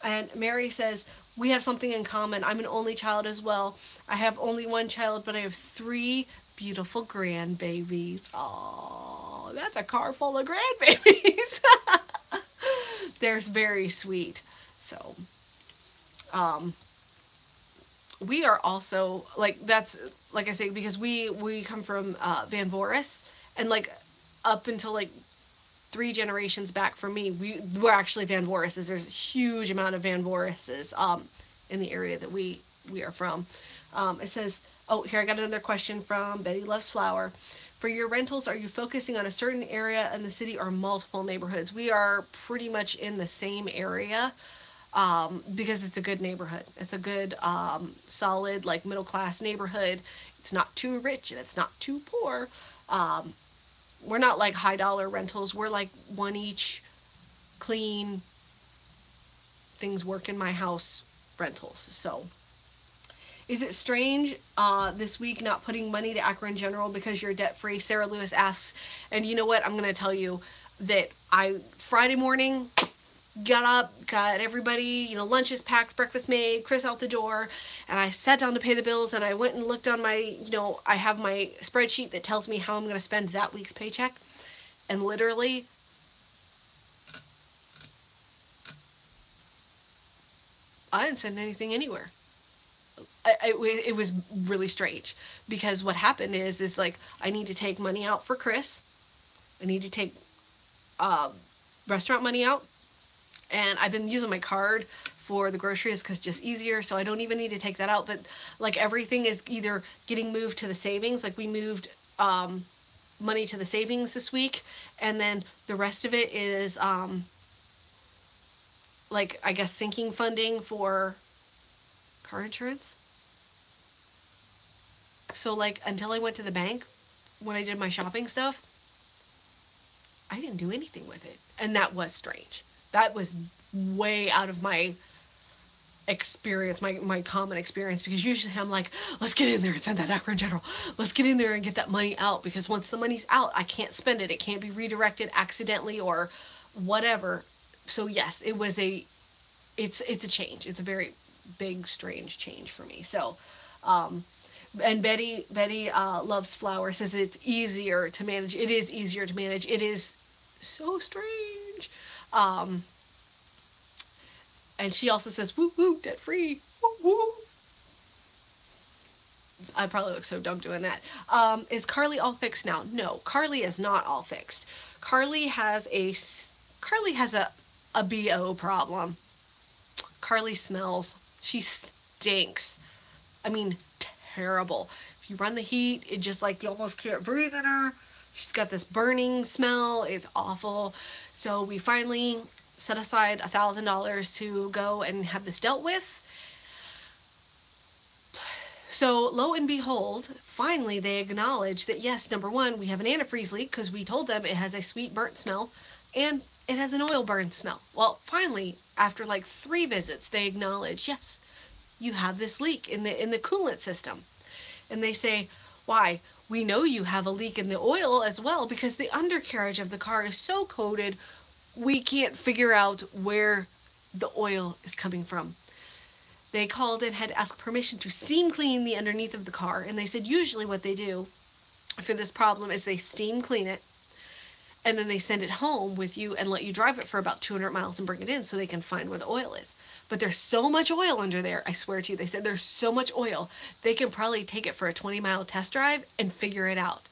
And Mary says, we have something in common. I'm an only child as well. I have only one child, but I have 3 beautiful grandbabies. Oh, that's a car full of grandbabies. They're very sweet. So, we are also like, that's like I say, because we come from Van Voris, and like up until like 3 generations back from me, we're actually Van Vorises. There's a huge amount of Van Vorises in the area that we are from. It says, oh, here I got another question from Betty Loves Flower. For your rentals, are you focusing on a certain area in the city or multiple neighborhoods? We are pretty much in the same area because it's a good neighborhood. It's a good, solid, like middle class neighborhood. It's not too rich and it's not too poor. We're not like high dollar rentals. We're like one each, clean, things work in my house rentals. So, is it strange this week not putting money to Akron General because you're debt free? Sarah Lewis asks. And you know what? I'm going to tell you that Friday morning, got up, got everybody, lunches packed, breakfast made, Chris out the door, and I sat down to pay the bills, and I went and looked on my, I have my spreadsheet that tells me how I'm going to spend that week's paycheck, and literally, I didn't send anything anywhere. It was really strange, because what happened is like, I need to take money out for Chris, I need to take restaurant money out, and I've been using my card for the groceries because it's just easier. So I don't even need to take that out. But like everything is either getting moved to the savings. Like we moved money to the savings this week. And then the rest of it is like, I guess, sinking funding for car insurance. So like until I went to the bank when I did my shopping stuff, I didn't do anything with it. And that was strange. That was way out of my experience, my common experience, because usually I'm like, let's get in there and send that Akron General. Let's get in there and get that money out, because once the money's out, I can't spend it. It can't be redirected accidentally or whatever. So yes, it's a change. It's a very big, strange change for me. So, and Betty loves flour, says it's easier to manage. It is easier to manage. It is so strange. And she also says, woo woo, debt free. Woo woo. I probably look so dumb doing that. Is Carly all fixed now? No, Carly is not all fixed. Carly has a BO problem. Carly smells. She stinks. I mean, terrible. If you run the heat, it just like you almost can't breathe in her. She's got this burning smell. It's awful. So we finally set aside $1,000 to go and have this dealt with. So lo and behold, finally they acknowledge that yes, number one, we have an antifreeze leak because we told them it has a sweet burnt smell and it has an oil burn smell. Well, finally, after like 3 visits, they acknowledge, yes, you have this leak in the coolant system. And they say, why? We know you have a leak in the oil as well because the undercarriage of the car is so coated, we can't figure out where the oil is coming from. They called and had asked permission to steam clean the underneath of the car. And they said usually what they do for this problem is they steam clean it and then they send it home with you and let you drive it for about 200 miles and bring it in so they can find where the oil is. But there's so much oil under there, I swear to you. They said there's so much oil, they can probably take it for a 20-mile test drive and figure it out.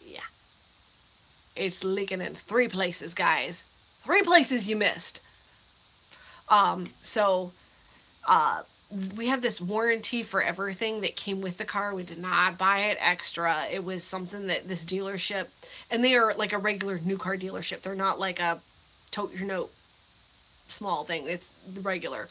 Yeah. It's leaking in 3 places, guys. 3 places you missed. We have this warranty for everything that came with the car. We did not buy it extra. It was something that this dealership, and they are like a regular new car dealership. They're not like a tote your note small thing. It's regular.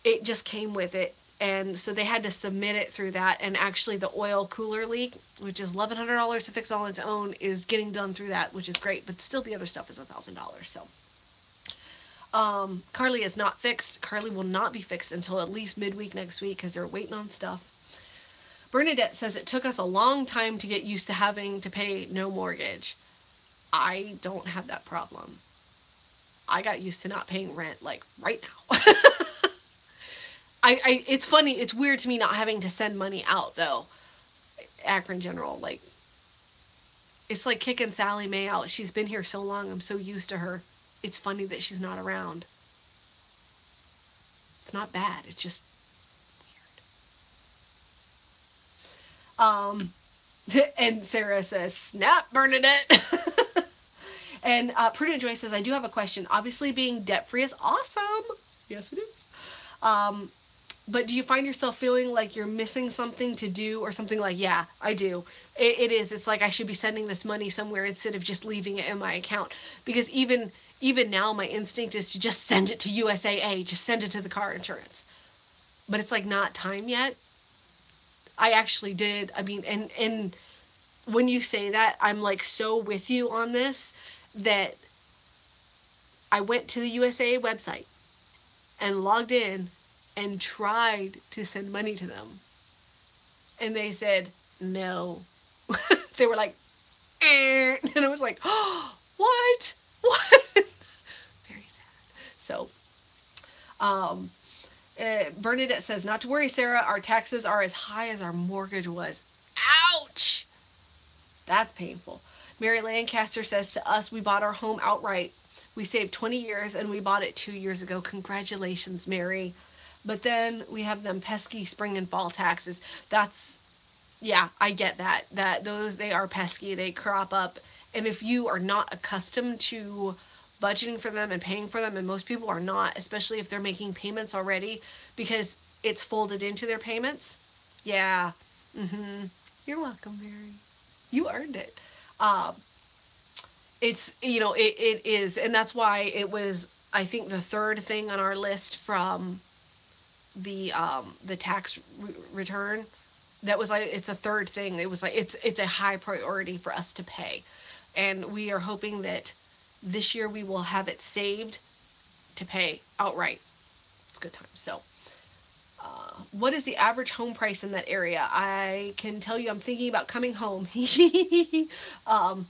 It just came with it. And so they had to submit it through that. And actually the oil cooler leak, which is $1,100 to fix on its own, is getting done through that, which is great. But still the other stuff is $1,000. So Carly is not fixed. Carly will not be fixed until at least midweek next week because they're waiting on stuff. Bernadette says it took us a long time to get used to having to pay no mortgage. I don't have that problem. I got used to not paying rent like right now. It's funny. It's weird to me not having to send money out though. Akron General, like, it's like kicking Sally Mae out. She's been here so long. I'm so used to her. It's funny that she's not around. It's not bad. It's just weird. And Sarah says, snap, Bernadette. And Prudent Joy says, I do have a question. Obviously being debt-free is awesome. Yes, it is. But do you find yourself feeling like you're missing something to do or something? Like, yeah, I do. It is. It's like I should be sending this money somewhere instead of just leaving it in my account. Because even now, my instinct is to just send it to USAA. Just send it to the car insurance. But it's like not time yet. I actually did. I mean, and when you say that, I'm like so with you on this that I went to the USAA website and logged in and tried to send money to them. And they said, no. They were like, eh. And I was like, oh, what? Very sad. So, Bernadette says, not to worry, Sarah, our taxes are as high as our mortgage was. Ouch! That's painful. Mary Lancaster says to us, we bought our home outright. We saved 20 years and we bought it 2 years ago. Congratulations, Mary. But then we have them pesky spring and fall taxes. That's, yeah, I get that. They are pesky. They crop up. And if you are not accustomed to budgeting for them and paying for them, and most people are not, especially if they're making payments already because it's folded into their payments. Yeah. You're welcome, Mary. You earned it. Um, it's, it is, and that's why it was, I think, the third thing on our list from the tax return. That was like, it's a third thing. It was like, it's a high priority for us to pay, and we are hoping that this year we will have it saved to pay outright. It's a good time. So what is the average home price in that area? I can tell you, I'm thinking about coming home. um,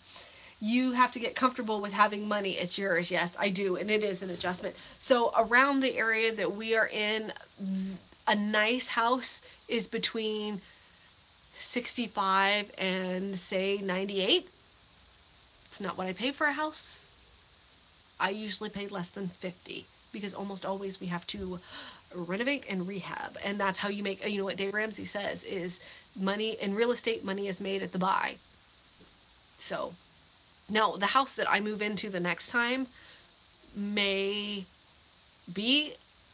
you have to get comfortable with having money. It's yours. Yes, I do. And it is an adjustment. So around the area that we are in, a nice house is between 65 and say 98. It's not what I pay for a house. I usually pay less than 50 because almost always we have to renovate and rehab. And that's how you make, what Dave Ramsey says is money in real estate, money is made at the buy. So now the house that I move into the next time may be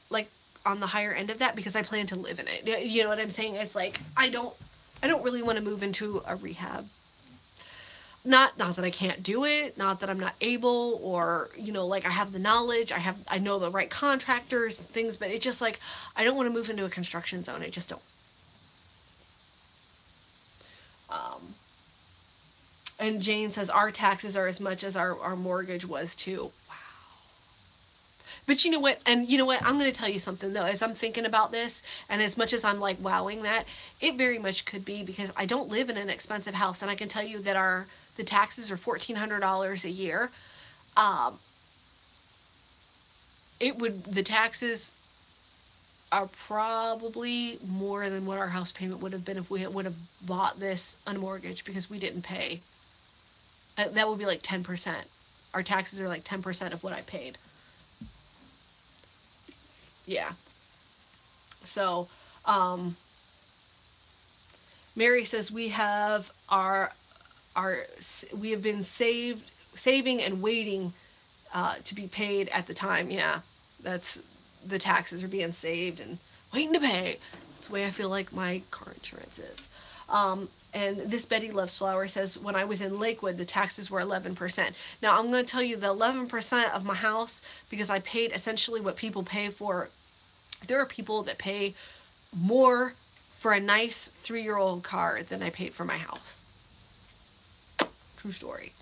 like on the higher end of that because I plan to live in it. You know what I'm saying? It's like, I don't really want to move into a rehab. Not that I can't do it, not that I'm not able, or, like I have the knowledge, I know the right contractors and things, but it's just like, I don't want to move into a construction zone. I just don't. And Jane says, our taxes are as much as our mortgage was too. Wow. But you know what? And you know what? I'm going to tell you something, though. As I'm thinking about this, and as much as I'm like wowing that, it very much could be because I don't live in an expensive house. And I can tell you that the taxes are $1,400 a year. The taxes are probably more than what our house payment would have been if we would have bought this unmortgaged because we didn't pay. That would be like 10%. Our taxes are like 10% of what I paid. Yeah. So, Mary says we have we have been saving and waiting to be paid at the time. Yeah, that's the taxes are being saved and waiting to pay. That's the way I feel like my car insurance is. And this Betty Loves Flower says, when I was in Lakewood, the taxes were 11%. Now, I'm going to tell you the 11% of my house, because I paid essentially what people pay for. There are people that pay more for a nice 3-year-old car than I paid for my house. True story.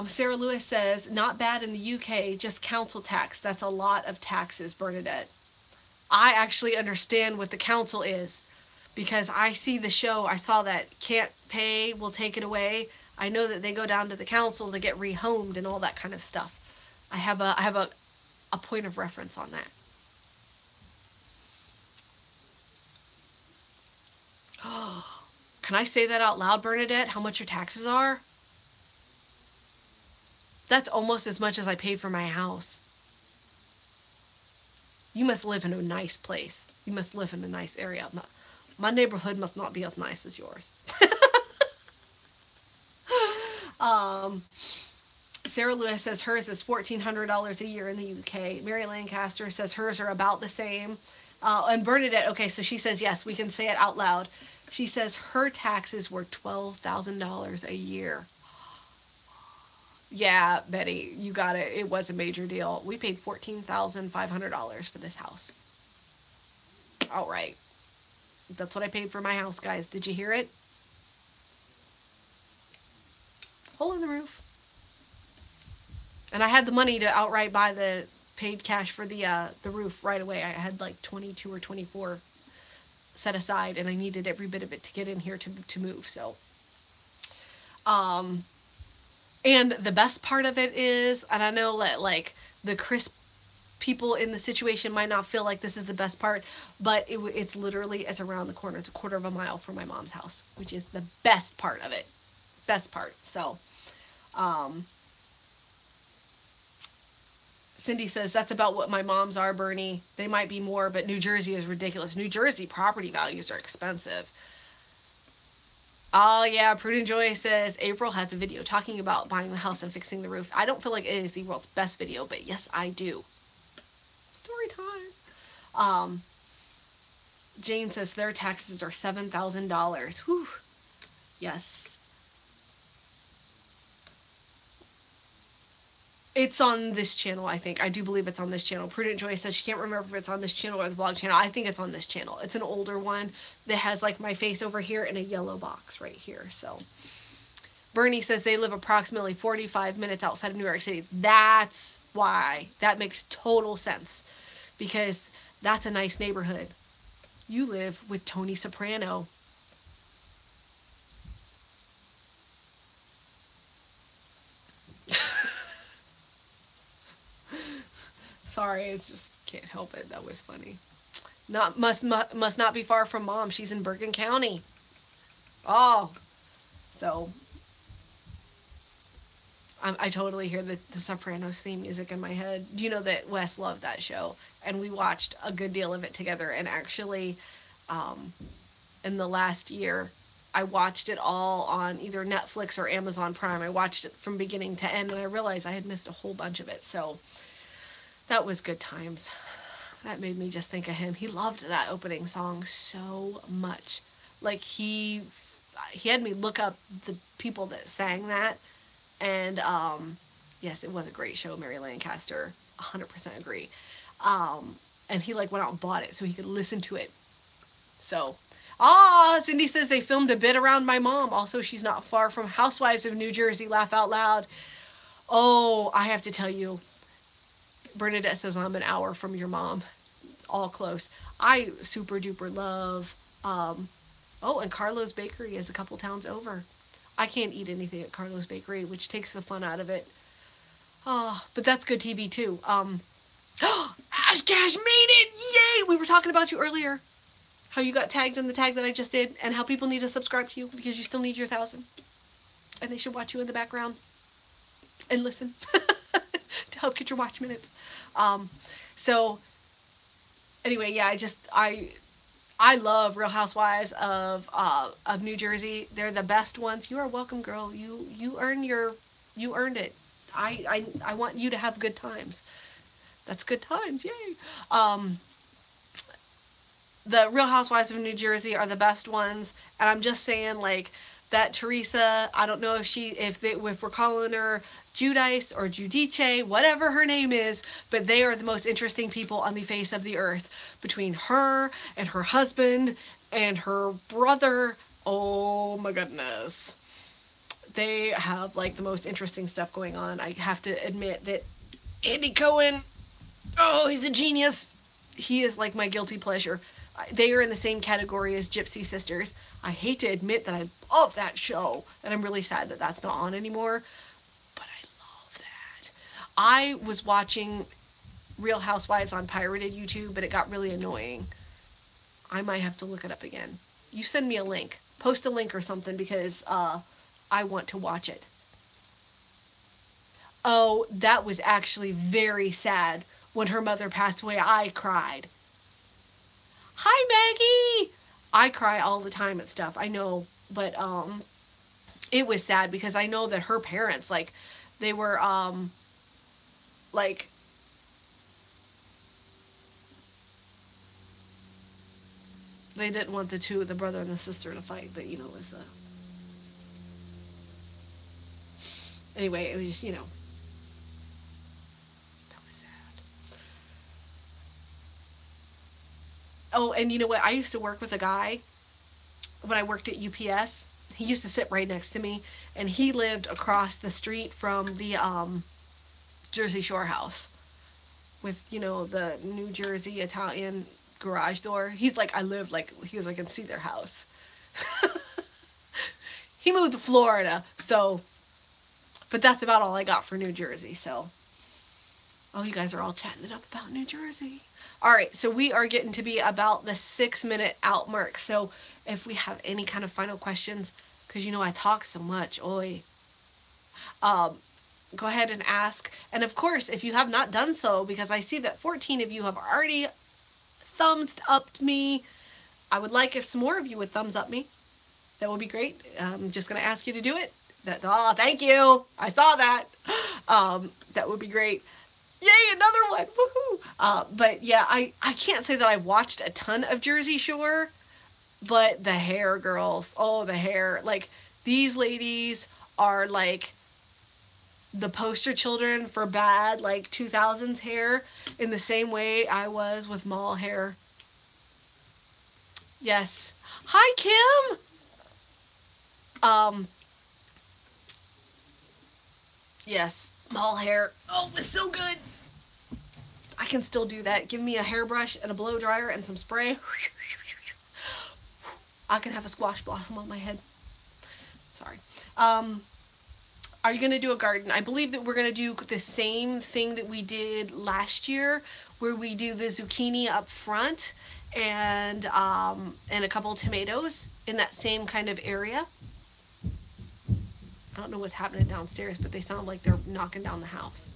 Sarah Lewis says, not bad in the UK, just council tax. That's a lot of taxes, Bernadette. I actually understand what the council is because I see the show. I saw that can't pay, will take it away. I know that they go down to the council to get rehomed and all that kind of stuff. I have a point of reference on that. Can I say that out loud, Bernadette? How much your taxes are? That's almost as much as I paid for my house. You must live in a nice place. You must live in a nice area. My neighborhood must not be as nice as yours. Sarah Lewis says hers is $1,400 a year in the UK. Mary Lancaster says hers are about the same. And Bernadette, okay, so she says, yes, we can say it out loud. She says her taxes were $12,000 a year. Yeah, Betty, you got it. It was a major deal. We paid $14,500 for this house. All right. That's what I paid for my house, guys. Did you hear it? Hole in the roof. And I had the money to outright buy the paid cash for the roof right away. I had like 22 or 24 set aside, and I needed every bit of it to get in here to move. So, and the best part of it is, and I know that like the crisp people in the situation might not feel like this is the best part, but it's literally, it's around the corner. It's a quarter of a mile from my mom's house, which is the best part of it. Best part. So, Cindy says, that's about what my mom's are, Bernie. They might be more, but New Jersey is ridiculous. New Jersey property values are expensive. Oh yeah, Prudent Joy says April has a video talking about buying the house and fixing the roof. I don't feel like it is the world's best video, but yes, I do. Story time. Um, Jane says their taxes are $7,000. Whew. Yes. It's on this channel, I think. I do believe it's on this channel. Prudent Joy says she can't remember if it's on this channel or the blog channel. I think it's on this channel. It's an older one that has like my face over here and a yellow box right here. So Bernie says they live approximately 45 minutes outside of New York City. That's why. That makes total sense. Because that's a nice neighborhood. You live with Tony Soprano. Sorry, it's just can't help it. That was funny. Not must not be far from mom. She's in Bergen County. Oh, so I totally hear the Sopranos theme music in my head. You know that Wes loved that show, and we watched a good deal of it together. And actually, um, in the last year, I watched it all on either Netflix or Amazon Prime. I watched it from beginning to end, and I realized I had missed a whole bunch of it. So that was good times. That made me just think of him. He loved that opening song so much. Like he had me look up the people that sang that, and yes, it was a great show. Mary Lancaster, 100% agree. And he like went out and bought it so he could listen to it. So, Cindy says they filmed a bit around my mom. Also, she's not far from Housewives of New Jersey. Laugh out loud. Oh, I have to tell you, Bernadette says I'm an hour from your mom. All close. I super duper love. And Carlo's Bakery is a couple towns over. I can't eat anything at Carlo's Bakery, which takes the fun out of it. Oh, but that's good TV too. Ash Cash made it! Yay! We were talking about you earlier. How you got tagged in the tag that I just did, and how people need to subscribe to you because you still need your 1,000. And they should watch you in the background and listen to help get your watch minutes. So anyway, yeah, I love Real Housewives of New Jersey. They're the best ones. You are welcome, girl. You earned it. I want you to have good times. That's good times, yay. The Real Housewives of New Jersey are the best ones, and I'm just saying, like, that Teresa, I don't know if we're calling her Judice or Judice, whatever her name is, but they are the most interesting people on the face of the earth. Between her and her husband and her brother, oh my goodness. They have like the most interesting stuff going on. I have to admit that Andy Cohen, oh, he's a genius. He is like my guilty pleasure. They are in the same category as Gypsy Sisters. I hate to admit that I love that show, and I'm really sad that that's not on anymore, but I love that. I was watching Real Housewives on pirated YouTube, but it got really annoying. I might have to look it up again. You send me a link. Post a link or something because I want to watch it. Oh, that was actually very sad. When her mother passed away, I cried. Hi, Maggie! I cry all the time at stuff, I know, but it was sad because I know that her parents, like, they were, like, they didn't want the brother and the sister to fight, but, you know, it was, anyway, it was just, you know, that was sad. Oh, and you know what, I used to work with a guy when I worked at UPS. He used to sit right next to me, and he lived across the street from the Jersey Shore house with, you know, the New Jersey Italian garage door. He's like, I live like, he was like, I can see their house. He moved to Florida, so, but that's about all I got for New Jersey, so. Oh, you guys are all chatting it up about New Jersey. All right, so we are getting to be about the 6-minute out mark. So if we have any kind of final questions, because you know I talk so much, oi, go ahead and ask. And of course, if you have not done so, because I see that 14 of you have already thumbs up me, I would like if some more of you would thumbs up me. That would be great. I'm just going to ask you to do it. Oh, thank you. I saw that. That would be great. Yay, another one. Woohoo. But yeah, I can't say that I watched a ton of Jersey Shore, but the hair girls, oh, the hair. Like, these ladies are like the poster children for bad, like, 2000s hair in the same way I was with mall hair. Yes. Hi, Kim. Um, yes, mall hair. Oh, it was so good. I can still do that. Give me a hairbrush and a blow dryer and some spray. I can have a squash blossom on my head. Sorry. Are you going to do a garden? I believe that we're going to do the same thing that we did last year, where we do the zucchini up front and a couple of tomatoes in that same kind of area. I don't know what's happening downstairs, but they sound like they're knocking down the house.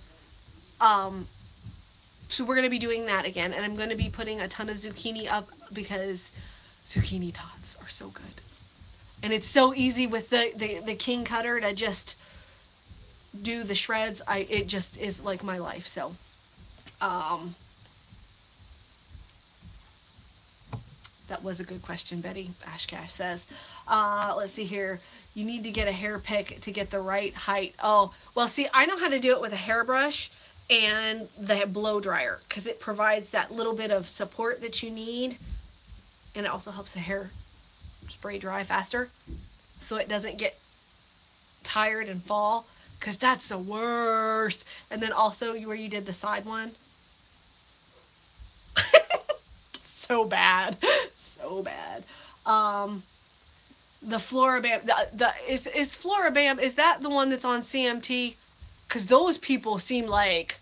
So we're going to be doing that again, and I'm going to be putting a ton of zucchini up because zucchini tots are so good. And it's so easy with the king cutter to just do the shreds. It just is like my life. So that was a good question, Betty Ashcash says. Let's see here. You need to get a hair pick to get the right height. Oh, well, see, I know how to do it with a hairbrush and the blow dryer because it provides that little bit of support that you need, and it also helps the hair spray dry faster so it doesn't get tired and fall, because that's the worst. And then also where you did the side one. So bad. So bad. The Floribam, is Floribam, is that the one that's on CMT? Because those people seem like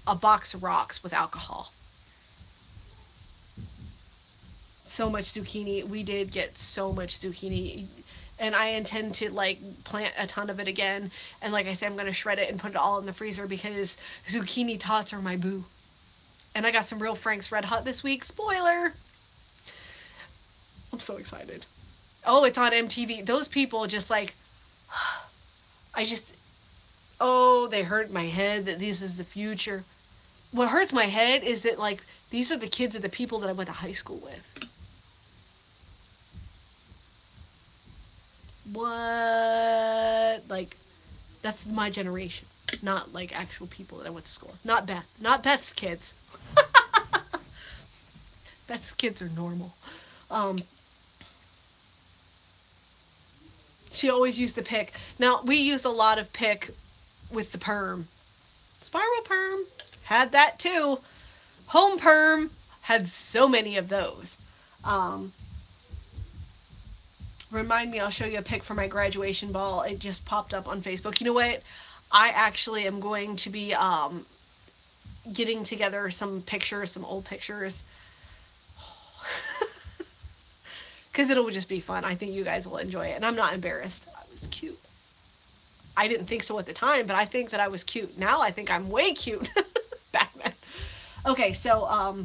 a box of rocks with alcohol. So much zucchini. We did get so much zucchini. And I intend to, like, plant a ton of it again. And like I said, I'm going to shred it and put it all in the freezer because zucchini tots are my boo. And I got some real Frank's Red Hot this week. Spoiler! I'm so excited. Oh, it's on MTV. Those people just like, they hurt my head that this is the future. What hurts my head is that, like, these are the kids of the people that I went to high school with. What? Like, that's my generation. Not, like, actual people that I went to school with. Not Beth. Not Beth's kids. Beth's kids are normal. She always used to pick. Now, we used a lot of pick with the perm. Spiral perm. Had that too. Home perm. Had so many of those. Remind me, I'll show you a pic for my graduation ball. It just popped up on Facebook. You know what? I actually am going to be getting together some pictures, some old pictures. Because it'll just be fun. I think you guys will enjoy it. And I'm not embarrassed. I was cute. I didn't think so at the time, but I think that I was cute. Now I think I'm way cute. Back then. Okay, so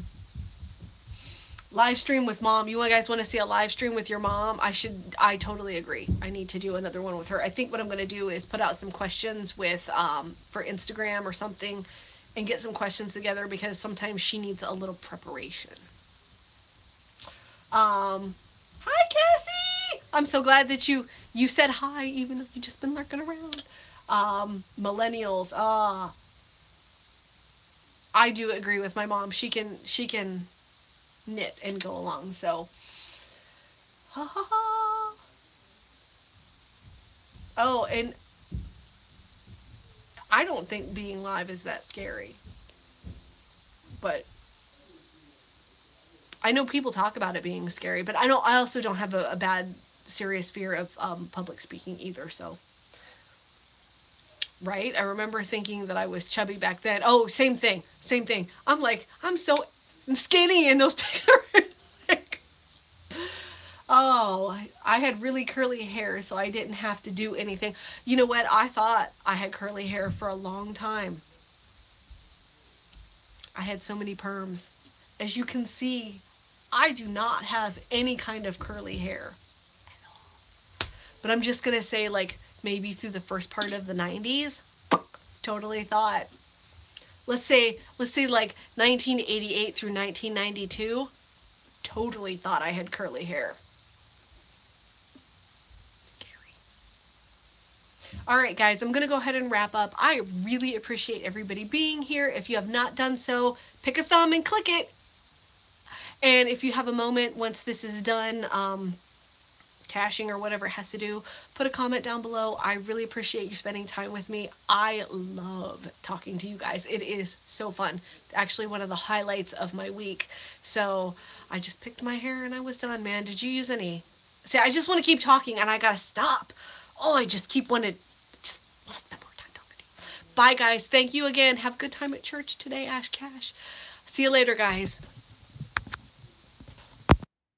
live stream with mom. You guys want to see a live stream with your mom? I totally agree. I need to do another one with her. I think what I'm going to do is put out some questions with for Instagram or something and get some questions together because sometimes she needs a little preparation. Hi, Cassie! I'm so glad that you said hi, even though you've just been lurking around. Millennials. I do agree with my mom. She can knit and go along, so. Ha ha ha. Oh, and I don't think being live is that scary. But I know people talk about it being scary, but I also don't have a bad, serious fear of public speaking either, so. Right? I remember thinking that I was chubby back then. Oh, same thing. I'm like, I'm so skinny in those pictures. Oh, I had really curly hair, so I didn't have to do anything. You know what? I thought I had curly hair for a long time. I had so many perms. As you can see, I do not have any kind of curly hair. But I'm just gonna say, like, maybe through the first part of the 90s, totally thought. Let's say like 1988 through 1992, totally thought I had curly hair. Scary. All right, guys, I'm gonna go ahead and wrap up. I really appreciate everybody being here. If you have not done so, pick a thumb and click it. And if you have a moment once this is done, caching or whatever it has to do, put a comment down below. I really appreciate you spending time with me. I love talking to you guys. It is so fun. It's actually one of the highlights of my week. So I just picked my hair and I was done, man. Did you use any? See, I just want to keep talking and I gotta stop. Oh, I just want to spend more time talking to you. Bye, guys. Thank you again. Have a good time at church today, Ash Cash. See you later, guys.